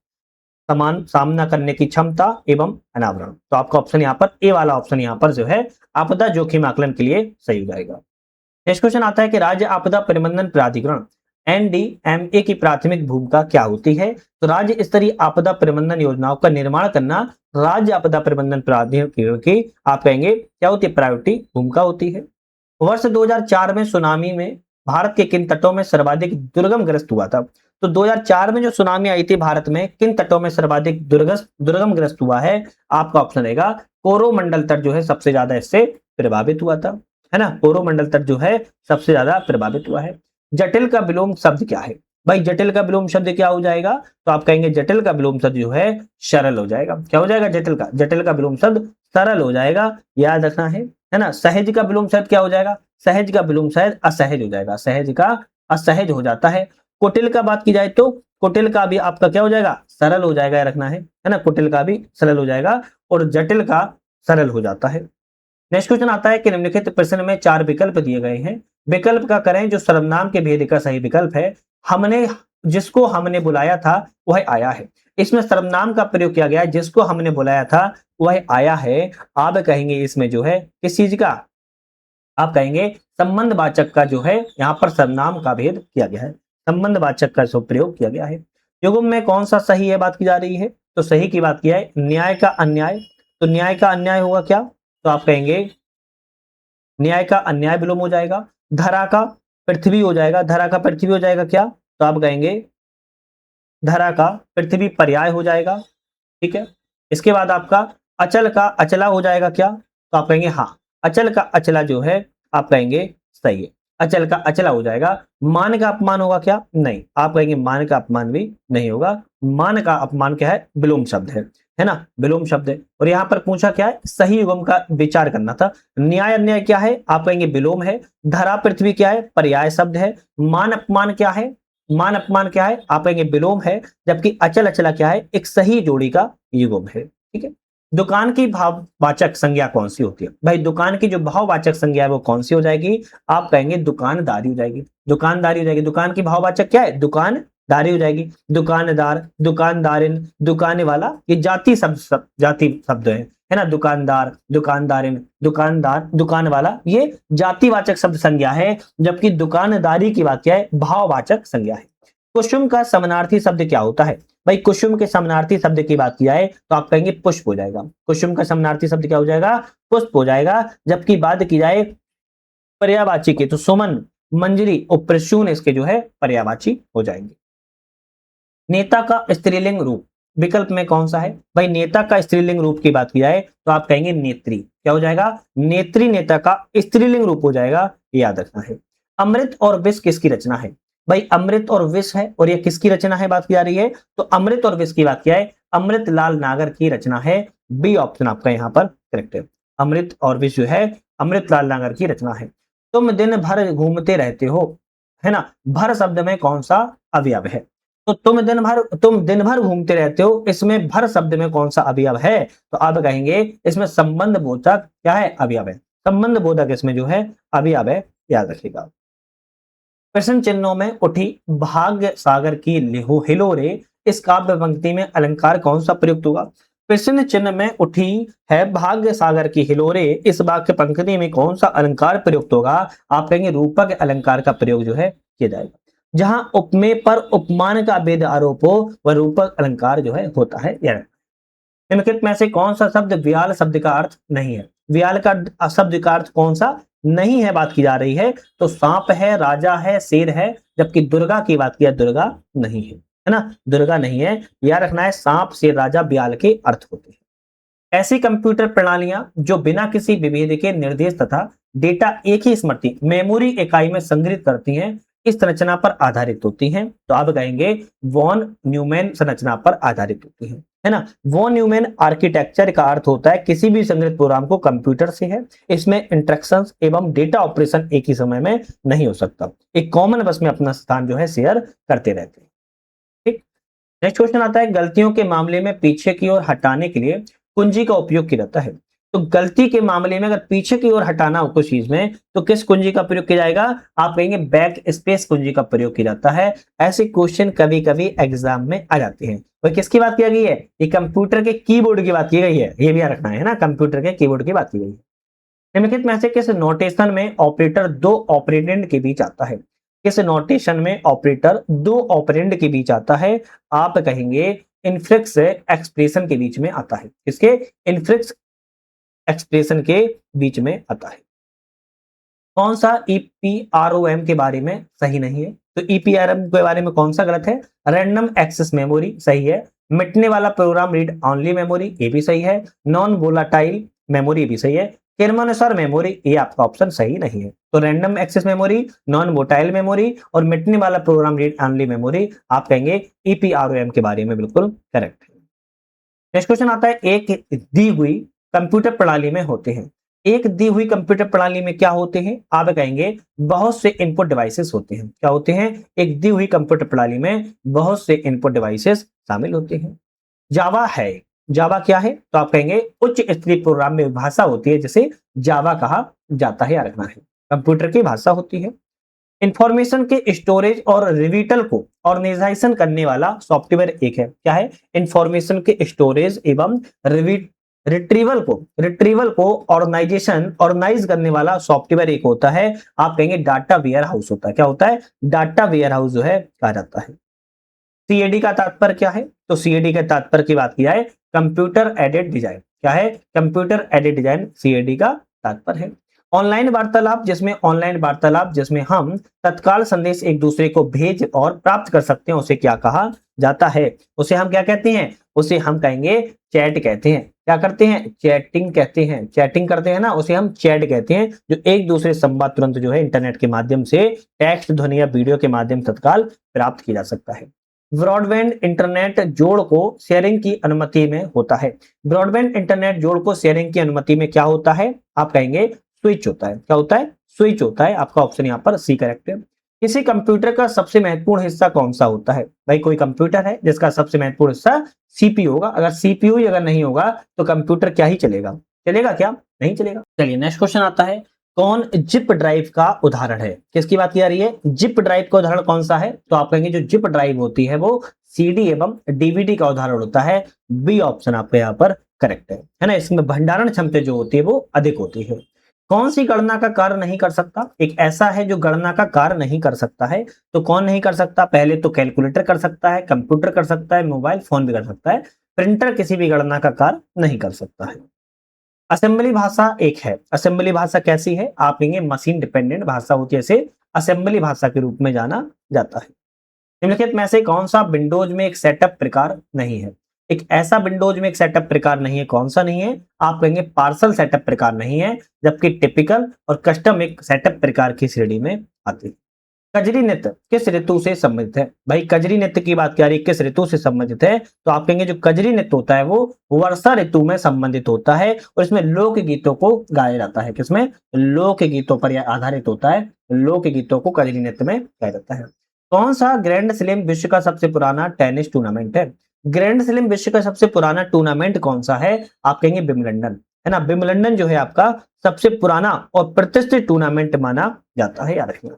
समान सामना करने की क्षमता एवं अनावरण। तो आपका ऑप्शन यहाँ पर ए वाला ऑप्शन यहाँ पर जो है आपदा जोखिम आकलन के लिए सही हो जाएगा। नेक्स्ट क्वेश्चन आता है कि राज्य आपदा प्रबंधन प्राधिकरण एनडीएमए की प्राथमिक भूमिका क्या होती है? तो राज्य स्तरीय आपदा प्रबंधन योजनाओं का निर्माण करना राज्य आपदा प्रबंधन प्राधिकरण की आप कहेंगे क्या होती है? प्रायोरिटी भूमिका होती है। वर्ष 2004 में सुनामी में भारत के किन तटों में सर्वाधिक दुर्गम ग्रस्त हुआ था? तो 2004 में जो सुनामी आई थी भारत में, किन तटों में सर्वाधिक दुर्गम ग्रस्त हुआ है? आपका ऑप्शन रहेगा कोरोमंडल तट जो है सबसे ज्यादा इससे प्रभावित हुआ था, है ना। कोरोमंडल तट जो है सबसे ज्यादा प्रभावित हुआ है। जटिल का विलोम शब्द क्या है? भाई जटिल का विलोम शब्द क्या हो जाएगा? तो आप कहेंगे जटिल का विलोम शब्द जो है सरल हो जाएगा। क्या हो जाएगा? जटिल का विलोम शब्द सरल हो जाएगा। याद रखना है ना। सहज का विलोम शब्द क्या हो जाएगा? सहज का विलोम शायद असहज हो जाएगा। सहज का असहज हो जाता है। कुटिल का बात की जाए तो कुटिल का भी आपका क्या हो जाएगा? सरल हो जाएगा। रखना है ना। कुटिल का भी सरल हो जाएगा और जटिल का सरल हो जाता है। नेक्स्ट क्वेश्चन आता है कि निम्नलिखित प्रश्न में 4 विकल्प दिए गए हैं, विकल्प का करें जो सर्वनाम के भेद का सही विकल्प है। जिसको हमने बुलाया था वह आया है। इसमें सर्वनाम का प्रयोग किया गया है, जिसको हमने बुलाया था वह आया है। आप कहेंगे इसमें जो है किस चीज का? आप कहेंगे संबंधवाचक का जो है यहाँ पर सर्वनाम का भेद किया गया है। संबंधवाचक का जो प्रयोग किया गया है। युग्म में कौन सा सही है बात की जा रही है? तो सही की बात किया है न्याय का अन्याय। तो न्याय का अन्याय होगा क्या? तो आप कहेंगे न्याय का अन्याय विलोम हो जाएगा। धरा का पृथ्वी हो जाएगा। धरा का पृथ्वी हो जाएगा क्या? तो आप कहेंगे धरा का पृथ्वी पर्याय हो जाएगा। ठीक है। इसके बाद आपका अचल का अचला हो जाएगा क्या? तो आप कहेंगे हाँ, अचल का अचला जो है आप कहेंगे सही है। अचल का अचला हो जाएगा। मान का अपमान होगा क्या? नहीं, आप कहेंगे मान का अपमान भी नहीं होगा। मान का अपमान क्या है? विलोम शब्द है ना। विलोम शब्द है। और यहाँ पर पूछा क्या है? सही युग्म का विचार करना था। न्याय अन्याय क्या है? आप कहेंगे विलोम है। धरा पृथ्वी क्या है? पर्याय शब्द है। मान अपमान क्या है? मान अपमान क्या है? आप कहेंगे विलोम है। जबकि अचल अचला क्या है? एक सही जोड़ी का युग्म है। ठीक है। दुकान की भाववाचक संज्ञा कौन सी होती है? भाई दुकान की जो भाववाचक संज्ञा है वो कौन सी हो जाएगी? आप कहेंगे दुकानदारी हो जाएगी। दुकानदारी हो जाएगी। दुकान की भाववाचक क्या है? दुकानदारी हो जाएगी। दुकानदार, दुकानदारिन, दुकाने वाला, ये जाति शब्द है ना। दुकानदार, दुकानदारिन, दुकानदार, दुकान वाला, ये जातिवाचक शब्द संज्ञा है। जबकि दुकानदारी की बात क्या है? भाववाचक संज्ञा है। कुसुम का समानार्थी शब्द क्या होता है? भाई कुसुम के समानार्थी शब्द की बात किया है तो आप कहेंगे पुष्प हो जाएगा। कुसुम का समानार्थी शब्द क्या हो जाएगा? पुष्प हो जाएगा। जबकि बात की जाए पर्यायवाची की तो सुमन, मंजरी और प्रसून इसके जो है पर्यायवाची हो जाएंगे। नेता का स्त्रीलिंग रूप विकल्प में कौन सा है? भाई नेता का स्त्रीलिंग रूप की बात की जाए तो आप कहेंगे नेत्री। क्या हो जाएगा? नेत्री नेता का स्त्रीलिंग रूप हो जाएगा। याद रखना है। अमृत और विष किसकी रचना है? भाई अमृत और विष है और ये किसकी रचना है बात की जा रही है? तो अमृत और विष की बात किया है अमृत लाल नागर की रचना है। बी ऑप्शन आपका यहाँ पर करेक्ट है। अमृत और विष जो है अमृत लाल नागर की रचना है। तुम दिन भर घूमते रहते हो, है ना। भर शब्द में कौन सा अवयव है? तो तुम दिन भर घूमते रहते हो, इसमें भर शब्द में कौन सा अवयव है? तो आप कहेंगे इसमें संबंध बोधक क्या है? अवयव है। संबंध बोधक इसमें जो है अवयव है, याद रखिएगा। प्रश्न चिन्हों में उठी भाग्य सागर की हिलोरे, इस काव्य पंक्ति में अलंकार कौन सा प्रयुक्त होगा? प्रश्न चिन्ह में उठी है भाग्य सागर की हिलोरे, इस वाक्य पंक्ति में कौन सा अलंकार प्रयुक्त होगा? आप कहेंगे रूपक अलंकार का प्रयोग जो है किया जाएगा। जहां उपमेय पर उपमान का भेद आरोप हो वह रूपक अलंकार जो है होता है। निम्नलिखित में से कौन सा शब्द व्याल शब्द का अर्थ नहीं है? व्याल का शब्द का अर्थ कौन सा नहीं है बात की जा रही है? तो सांप है, राजा है, शेर है, जबकि दुर्गा की बात किया, दुर्गा नहीं है ना, दुर्गा नहीं है। याद रखना है सांप, शेर, राजा व्याल के अर्थ होते हैं। ऐसी कंप्यूटर प्रणालियां जो बिना किसी विभेद के निर्देश तथा डेटा एक ही स्मृति मेमोरी इकाई में संग्रहित करती हैं, इस संरचना पर आधारित होती हैं। तो आप कहेंगे वॉन न्यूमैन संरचना पर आधारित होती है ना। वॉन न्यूमैन आर्किटेक्चर का अर्थ होता है किसी भी संग्रहित प्रोग्राम को कंप्यूटर से है, इसमें इंस्ट्रक्शंस एवं डेटा ऑपरेशन एक ही समय में नहीं हो सकता, एक कॉमन बस में अपना स्थान जो है शेयर करते रहते हैं। ठीक, नेक्स्ट क्वेश्चन आता है गलतियों के मामले में पीछे की ओर हटाने के लिए कुंजी का उपयोग किया जाता है। तो गलती के मामले में अगर पीछे की ओर हटाना हो कुछ चीज में तो किस कुंजी का प्रयोग किया जाएगा? आप कहेंगे बैक स्पेस कुंजी का प्रयोग किया जाता है। ऐसे क्वेश्चन कभी कभी एग्जाम में आ जाते हैं। और किसकी बात की गई है? ये कंप्यूटर के कीबोर्ड की बात की गई है, ये भी याद रखना है ना, कंप्यूटर के कीबोर्ड की बात की गई है। निम्नलिखित में से किस नोटेशन में ऑपरेटर दो ऑपरेंड के बीच आता है? किस नोटेशन में ऑपरेटर दो ऑपरेंड के बीच आता है? आप कहेंगे इनफ्लिक्स एक्सप्रेशन के बीच में आता है। किसके? इनफ्लिक्स एक्सप्रेशन के बीच में आता है। कौन सा ईपीआरओएम के बारे में सही नहीं है? तो ईपीआरएम के बारे में कौन सा गलत है? रैंडम एक्सेस मेमोरी सही है। मिटने वाला प्रोग्राम रीड ओनली मेमोरी ये भी सही है। नॉन वोलाटाइल मेमोरी भी सही है। क्रमानुसार मेमोरी ये आपका ऑप्शन सही नहीं है। तो random access memory, non volatile memory और मिटने वाला प्रोग्राम रीड ओनली मेमोरी आप कहेंगे ईपीआरओएम के बारे में बिल्कुल करेक्ट है। नेक्स्ट क्वेश्चन आता है एक दी हुई कंप्यूटर प्रणाली में होते हैं। एक दी हुई कंप्यूटर प्रणाली में क्या होते हैं? आप कहेंगे बहुत से इनपुट डिवाइसेस होते हैं। क्या होते हैं? एक दी हुई कंप्यूटर प्रणाली में बहुत से इनपुट डिवाइसेस शामिल होते हैं। जावा है, जावा क्या है? तो आप कहेंगे उच्च स्तरीय प्रोग्राम में भाषा होती है जिसे जावा कहा जाता है, याद रखना है, कंप्यूटर की भाषा होती है। इंफॉर्मेशन के स्टोरेज और रिट्रीवल को ऑर्गेनाइजेशन करने वाला सॉफ्टवेयर एक है। क्या है? इंफॉर्मेशन के स्टोरेज एवं रिट्रीवल को ऑर्गेनाइज करने वाला सॉफ्टवेयर एक होता है। आप कहेंगे डाटा वेयर हाउस होता है। क्या होता है? डाटा वेयर हाउस जो है कहा जाता है। सीएडी का तात्पर्य क्या है? तो सीएडी के तात्पर्य की बात की जाए कंप्यूटर एडेड डिजाइन। क्या है? कंप्यूटर एडेड डिजाइन सीएडी का तात्पर्य है। ऑनलाइन वार्तालाप जिसमें हम तत्काल संदेश एक दूसरे को भेज और प्राप्त कर सकते हैं, उसे क्या कहा जाता है? उसे हम क्या कहते हैं? उसे हम कहेंगे चैट कहते हैं। क्या करते हैं? चैटिंग कहते हैं। चैटिंग करते हैं ना, उसे हम चैट कहते हैं। जो एक दूसरे संवाद तुरंत जो है इंटरनेट के माध्यम से टेक्स्ट, ध्वनि या वीडियो के माध्यम तत्काल प्राप्त किया जा सकता है। ब्रॉडबैंड इंटरनेट जोड़ को शेयरिंग की अनुमति में होता है। ब्रॉडबैंड इंटरनेट जोड़ को शेयरिंग की अनुमति में क्या होता है? आप कहेंगे स्विच होता है। क्या होता है? स्विच होता है। आपका ऑप्शन यहाँ पर सी करेक्ट है। किसी कंप्यूटर का सबसे महत्वपूर्ण हिस्सा कौन सा होता है? भाई कोई कंप्यूटर है जिसका सबसे महत्वपूर्ण हिस्सा सीपीयू होगा। अगर सीपीयू ही अगर नहीं होगा तो कंप्यूटर क्या ही चलेगा? चलेगा क्या? नहीं चलेगा। चलिए नेक्स्ट क्वेश्चन आता है कौन जिप ड्राइव का उदाहरण है? किसकी बात की जा रही है? जिप ड्राइव का उदाहरण कौन सा है? तो आप कहेंगे जो जिप ड्राइव होती है वो सीडी एवं डीवीडी का उदाहरण होता है। बी ऑप्शन आपका यहाँ पर करेक्ट है ना। इसमें भंडारण क्षमता जो होती है वो अधिक होती है। कौन सी गणना का कार्य नहीं कर सकता? एक ऐसा है जो गणना का कार्य नहीं कर सकता है। तो कौन नहीं कर सकता? पहले तो कैलकुलेटर कर सकता है, कंप्यूटर कर सकता है, मोबाइल फोन भी कर सकता है। प्रिंटर किसी भी गणना का कार्य नहीं कर सकता है। असेंबली भाषा एक है। असेंबली भाषा कैसी है? आप कहेंगे मशीन डिपेंडेंट भाषा होती है, इसे असेंबली भाषा के रूप में जाना जाता है। निम्नलिखित में से कौन सा विंडोज में एक सेटअप प्रकार नहीं है? एक ऐसा विंडोज में एक सेटअप प्रकार नहीं है, कौन सा नहीं है? आप कहेंगे पार्सल सेटअप प्रकार नहीं है, जबकि टिपिकल और कस्टम एक सेटअप प्रकार की श्रेणी में आती है। कजरी नृत्य किस ऋतु से संबंधित है? भाई कजरी नृत्य की बात क्या रही, किस ऋतु से संबंधित है? तो आप कहेंगे जो कजरी नृत्य होता है वो वर्षा ऋतु में संबंधित होता है और इसमें लोक गीतों को गाया जाता है। किसमें? लोक गीतों पर यह आधारित होता है। लोक गीतों को कजरी नृत्य में गाया जाता है। कौन सा ग्रैंड स्लैम विश्व का सबसे पुराना टेनिस टूर्नामेंट है? ग्रैंड स्लैम विश्व का सबसे पुराना टूर्नामेंट कौन सा है? आप कहेंगे विंबलडन, है ना। विंबलडन जो है आपका सबसे पुराना और प्रतिष्ठित टूर्नामेंट माना जाता है, याद रखिएगा।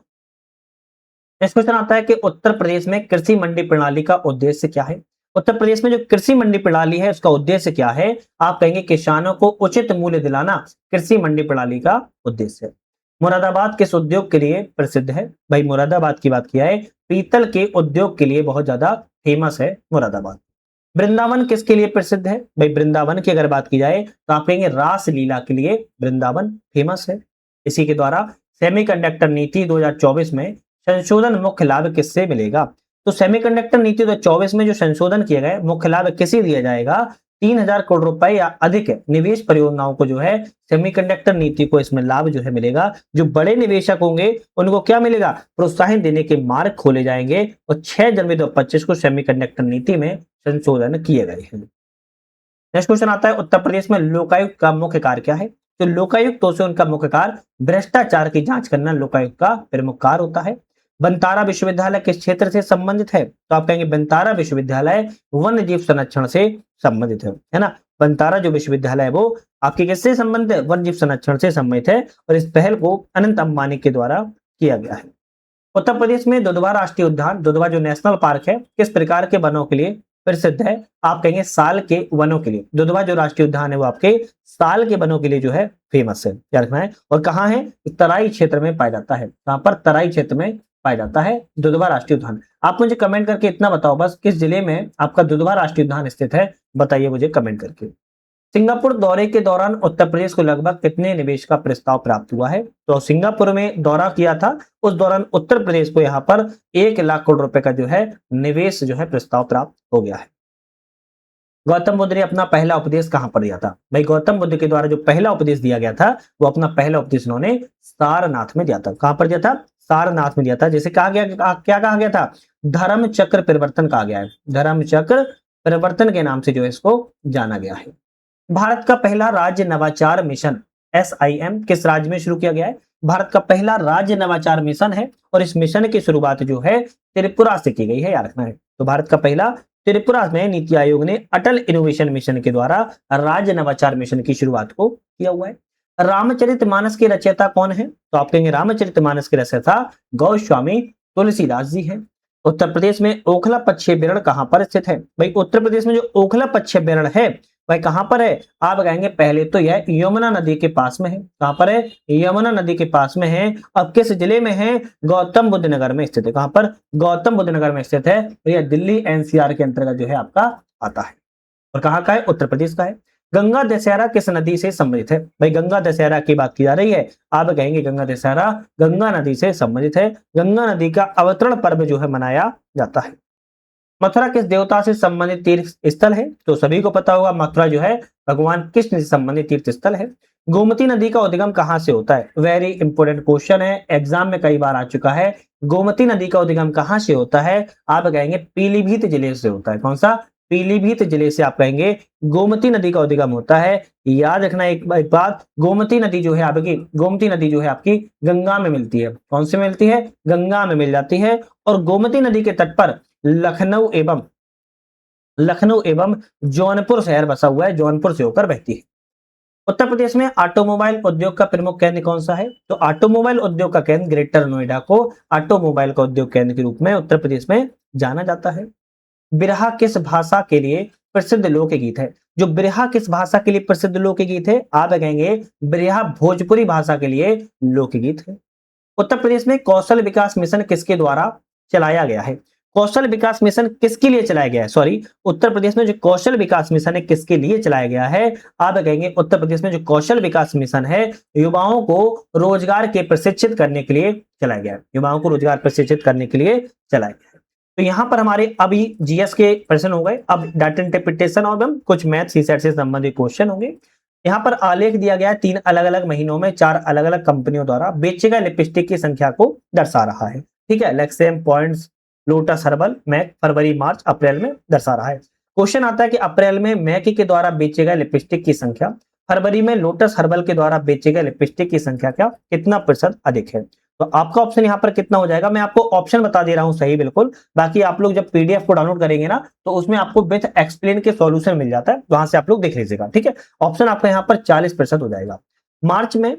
नेक्स्ट क्वेश्चन आता है कि उत्तर प्रदेश में कृषि मंडी प्रणाली का उद्देश्य क्या है? उत्तर प्रदेश में जो कृषि मंडी प्रणाली है उसका उद्देश्य क्या है? आप कहेंगे किसानों को उचित मूल्य दिलाना कृषि मंडी प्रणाली का उद्देश्य है। मुरादाबाद किस उद्योग के लिए प्रसिद्ध है? भाई मुरादाबाद की बात किया है, पीतल के उद्योग के लिए बहुत ज्यादा फेमस है मुरादाबाद। वृंदावन किसके लिए प्रसिद्ध है? भाई वृंदावन की अगर बात की जाए तो आप कहेंगे रास लीला के लिए वृंदावन फेमस है। इसी के द्वारा सेमीकंडक्टर नीति 2024 में संशोधन मुख्य लाभ किससे मिलेगा? तो सेमीकंडक्टर नीति 2024 में जो संशोधन किया गया मुख्य लाभ किसे दिया जाएगा? 3,000 करोड़ रुपए या अधिक निवेश परियोजनाओं को जो है सेमीकंडक्टर नीति को इसमें लाभ जो है मिलेगा। जो बड़े निवेशक होंगे उनको क्या मिलेगा? प्रोत्साहन देने के मार्ग खोले जाएंगे और 6 जनवरी 2025 को सेमीकंडक्टर नीति में संशोधन किए गए हैं। नेक्स्ट क्वेश्चन आता है उत्तर प्रदेश में लोकायुक्त का मुख्य कार्य क्या है? तो लोकायुक्त तो से उनका मुख्य कार्य भ्रष्टाचार की जांच करना लोकायुक्त का प्रमुख कार्य होता है। बंतारा विश्वविद्यालय किस क्षेत्र से संबंधित है? तो आप कहेंगे बंतारा विश्वविद्यालय वन्य जीव संरक्षण से संबंधित है ना। बंतारा जो विश्वविद्यालय है वो आपके किससे संबंधित है? वन्य जीव संरक्षण से संबंधित है और इस पहल को अनंत अंबानी के द्वारा किया गया है। उत्तर प्रदेश में दुधवा राष्ट्रीय उद्यान, दुधवा जो नेशनल पार्क है, किस प्रकार के वनों के लिए प्रसिद्ध है? आप कहेंगे साल के वनों के लिए। दुधवा जो राष्ट्रीय उद्यान है वो आपके साल के वनों के लिए जो है फेमस है, याद रखना है। और कहाँ है? तराई क्षेत्र में पाया जाता है। कहां पर? तराई क्षेत्र में पाया जाता है दुधवा राष्ट्रीय उद्यान। आप मुझे कमेंट करके इतना बताओ बस, किस जिले में आपका दुधवा राष्ट्रीय उद्यान स्थित है? बताइए मुझे कमेंट करके। सिंगापुर दौरे के दौरान उत्तर प्रदेश को लगभग कितने निवेश का प्रस्ताव प्राप्त हुआ है? तो सिंगापुर में दौरा किया था, उस दौरान उत्तर प्रदेश को यहाँ पर 1,00,000 करोड़ रुपए का जो है निवेश जो है प्रस्ताव प्राप्त हो गया है। गौतम बुद्ध ने अपना पहला उपदेश कहां पर दिया था? भाई गौतम बुद्ध के द्वारा जो पहला उपदेश दिया गया था वो अपना पहला उपदेश उन्होंने सारनाथ में दिया था। कहां पर दिया था? सारनाथ में दिया था। जैसे कहा गया, क्या कहा गया था? धर्म चक्र परिवर्तन कहा गया है। धर्म चक्र परिवर्तन के नाम से जो है इसको जाना गया है। भारत का पहला राज्य नवाचार मिशन SIM किस राज्य में शुरू किया गया है? भारत का पहला राज्य नवाचार मिशन है और इस मिशन की शुरुआत जो है त्रिपुरा से की गई है, याद रखना है। तो भारत का पहला त्रिपुरा में नीति आयोग ने अटल इनोवेशन मिशन के द्वारा राज्य नवाचार मिशन की शुरुआत को किया हुआ है। रामचरितमानस के रचयिता कौन है? तो आप कहेंगे रामचरितमानस के रचयिता गोस्वामी तुलसीदास जी हैं। उत्तर प्रदेश में ओखला पक्षी अभ्यारण्य कहां पर स्थित है? भाई उत्तर प्रदेश में जो ओखला पक्षी अभ्यारण्य है भाई कहां पर है? आप कहेंगे पहले तो यह यमुना नदी के पास में है। कहां पर है? यमुना नदी के पास में है। अब किस जिले में है? गौतम बुद्ध नगर में स्थित है। कहां पर? गौतम बुद्ध नगर में स्थित है। और यह दिल्ली NCR के अंतर्गत जो है आपका आता है। और कहां का है? उत्तर प्रदेश का है। गंगा दशहरा किस नदी से संबंधित है? भाई गंगा दशहरा की बात की जा रही है, आप कहेंगे गंगा दशहरा गंगा नदी से संबंधित है। गंगा नदी का अवतरण पर्व जो है मनाया जाता है। मथुरा किस देवता से संबंधित तीर्थ स्थल है? तो सभी को पता होगा मथुरा जो है भगवान कृष्ण से संबंधित तीर्थ स्थल है। गोमती नदी का उद्गम कहां से होता है? वेरी इंपोर्टेंट क्वेश्चन है, एग्जाम में कई बार आ चुका है। गोमती नदी का उद्गम कहां से होता है? आप कहेंगे पीलीभीत जिले से होता है। कौन सा? पीलीभीत जिले से आप कहेंगे गोमती नदी का उद्गम होता है। याद रखना एक बात, गोमती नदी जो है आपकी गंगा में मिलती है। कौन से मिलती है? गंगा में मिल जाती है। और गोमती नदी के तट पर लखनऊ एवं जौनपुर शहर बसा हुआ है, जौनपुर से होकर बहती है। उत्तर प्रदेश में ऑटोमोबाइल उद्योग का प्रमुख केंद्र कौन सा है? तो ऑटोमोबाइल उद्योग का केंद्र ग्रेटर नोएडा को ऑटोमोबाइल का उद्योग केंद्र के रूप में उत्तर प्रदेश में जाना जाता है। बिरहा किस भाषा के लिए प्रसिद्ध लोकगीत है? जो बिरहा किस भाषा के लिए प्रसिद्ध लोकगीत है? आप कहेंगे बिरहा भोजपुरी भाषा के लिए लोकगीत है। उत्तर प्रदेश में कौशल विकास मिशन किसके द्वारा चलाया गया है? कौशल विकास मिशन किसके लिए चलाया गया है? सॉरी, उत्तर प्रदेश में जो कौशल विकास मिशन है किसके लिए चलाया गया है? आप कहेंगे उत्तर प्रदेश में जो कौशल विकास मिशन है युवाओं को रोजगार के प्रशिक्षित करने के लिए चलाया गया है। युवाओं को रोजगार प्रशिक्षित करने के लिए चलाया गया है। तो यहां पर हमारे अभी GS के प्रश्न हो गए। अब डाटा इंटरप्रिटेशन और कुछ मैथ सीसेट से संबंधित क्वेश्चन होंगे। यहाँ पर आलेख दिया गया है 3 अलग अलग महीनों में 4 अलग अलग कंपनियों द्वारा बेचे गए लिपस्टिक की संख्या को दर्शा रहा है। ठीक है, लेक्सेम, पॉइंट्स, लोटस हर्बल, मैक फरवरी, मार्च, अप्रैल में दर्शा रहा है। क्वेश्चन आता है कि अप्रैल में मैक के द्वारा बेचे गए लिपस्टिक की संख्या, फरवरी में लोटस हर्बल के द्वारा बेचे गए लिपस्टिक की संख्या क्या कितना प्रतिशत अधिक है? तो आपका ऑप्शन यहाँ पर कितना हो जाएगा, मैं आपको ऑप्शन बता दे रहा हूं सही बिल्कुल, बाकी आप लोग जब पीडीएफ को डाउनलोड करेंगे ना तो उसमें आपको विथ एक्सप्लेन के सॉल्यूशन मिल जाता है, वहां से आप लोग देख लीजिएगा, ठीक है। ऑप्शन आपका यहाँ पर 40% हो जाएगा। मार्च में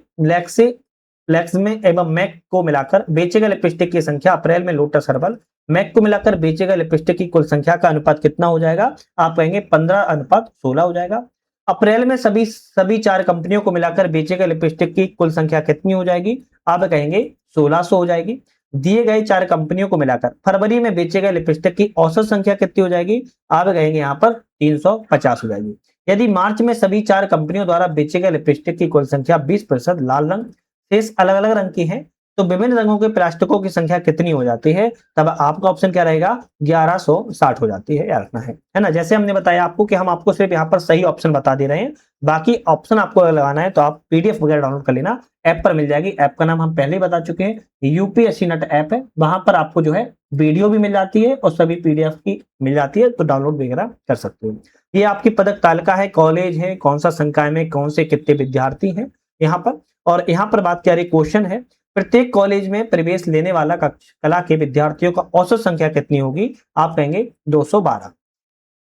लैक्मे एवं मैक को मिलाकर बेचे गए लिपस्टिक की संख्या, अप्रैल में लोटस हर्बल मैक को मिलाकर बेचे गए लिपस्टिक की कुल संख्या का अनुपात कितना हो जाएगा, आप कहेंगे 15:16 हो जाएगा। अप्रैल में सभी 4 कंपनियों को मिलाकर बेचे गए लिपस्टिक की कुल संख्या कितनी हो जाएगी, आप कहेंगे 1600 हो जाएगी। दिए गए 4 कंपनियों को मिलाकर फरवरी में बेचे गए लिपस्टिक की औसत संख्या कितनी हो जाएगी, आप कहेंगे यहाँ पर 350 हो जाएगी। यदि मार्च में सभी 4 कंपनियों द्वारा बेचे गए लिपस्टिक की कुल संख्या 20% लाल रंग शेष अलग अलग रंग की है, तो विभिन्न रंगों के प्लास्टिकों की संख्या कितनी हो जाती है, तब आपका ऑप्शन क्या रहेगा, 1160 हो जाती है, याद रखना है ना। जैसे हमने बताया आपको कि हम आपको सिर्फ यहाँ पर सही ऑप्शन बता दे रहे हैं, बाकी ऑप्शन आपको लगाना है तो आप पीडीएफ वगैरह डाउनलोड कर लेना, ऐप पर मिल जाएगी। ऐप का नाम हम पहले ही बता चुके हैं, यूपीएससी नेट ऐप है, वहां पर आपको जो है वीडियो भी मिल जाती है और सभी पीडीएफ की मिल जाती है, तो डाउनलोड वगैरह कर सकते हो। ये आपकी पदक तालिका है, कॉलेज है, कौन सा संकाय में कौन से कितने विद्यार्थी हैं यहाँ पर। और यहाँ पर बात क्या रही, क्वेश्चन है प्रत्येक कॉलेज में प्रवेश लेने वाला कला के विद्यार्थियों का औसत संख्या कितनी होगी, आप कहेंगे 212।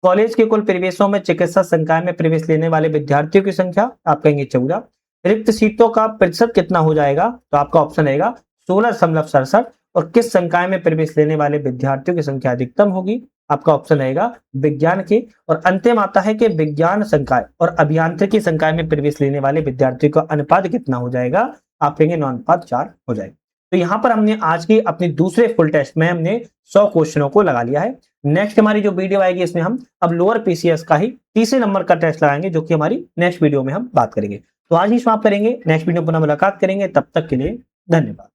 कॉलेज के कुल प्रवेशों में चिकित्सा संकाय में प्रवेश लेने वाले विद्यार्थियों की संख्या, आप कहेंगे 14। रिक्त सीटों का प्रतिशत कितना हो जाएगा, तो आपका ऑप्शन रहेगा 16.67। और किस संकाय में प्रवेश लेने वाले विद्यार्थियों की संख्या अधिकतम होगी, आपका ऑप्शन रहेगा विज्ञान के। और अंतिम आता है कि विज्ञान संकाय और अभियांत्रिकी संकाय में प्रवेश लेने वाले विद्यार्थियों का अनुपात कितना हो जाएगा, आप कहेंगे 9:4 हो जाएगा। तो यहां पर हमने आज की अपनी दूसरे फुल टेस्ट में हमने 100 क्वेश्चनों को लगा लिया है। नेक्स्ट हमारी जो वीडियो आएगी इसमें हम अब लोअर पीसीएस का ही तीसरे नंबर का टेस्ट लगाएंगे, जो कि हमारी नेक्स्ट वीडियो में हम बात करेंगे। तो आज ही समाप्त करेंगे, नेक्स्ट वीडियो पुनः मुलाकात करेंगे, तब तक के लिए धन्यवाद।